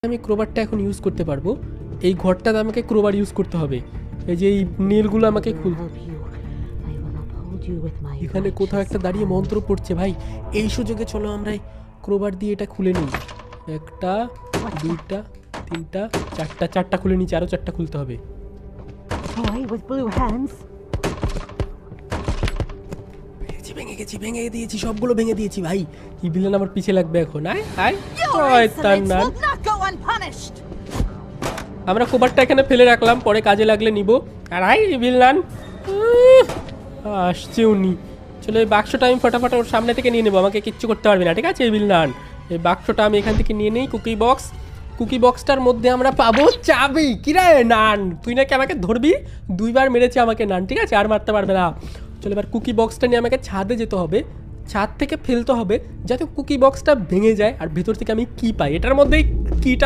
আমি ক্রোবারটা এখন ইউজ করতে পারবো। এই ঘরটাতে আমাকে ক্রোবার ইউজ করতে হবে। এই যে এই নীলগুলো আমাকে এখানে কোথাও একটা দাঁড়িয়ে মন্ত্র পড়ছে ভাই। এই সুযোগে চলো আমরা ক্রোবার দিয়ে এটা খুলে নিই। একটা, দুইটা, তিনটা, চারটা খুলে নিচ্ছি, আরো 4টা খুলতে হবে। ভেঙে দিয়েছি, সবগুলো ভেঙে দিয়েছি ভাই। এই ভিলেন আমার পিছে লাগবে এখন। আমরা কোবারটা এখানে ফেলে রাখলাম, পরে কাজে লাগলে নিব। আর ভিলেন আসছে উনি। চলো এই বাক্সটা আমি ফটাফট ওর সামনে থেকে নিয়ে নেবো, আমাকে কিচ্ছু করতে পারবে না, ঠিক আছে? এই ভিলেন, এই বাক্সটা আমি এখান থেকে নিয়ে নেই। কুকি বক্সটার মধ্যে আমরা পাবো চাবি। কিরে নান, তুই নাকি আমাকে ধরবি? 2বার মেরেছে আমাকে নান, ঠিক আছে? আর মারতে পারবে না। চলো এবার কুকি বক্সটা নিয়ে আমাকে ছাদে যেতে হবে, ছাদ থেকে ফেলতে হবে যাতে কুকি বক্সটা ভেঙে যায় আর ভেতর থেকে আমি কি পাই। এটার মধ্যেই কিটা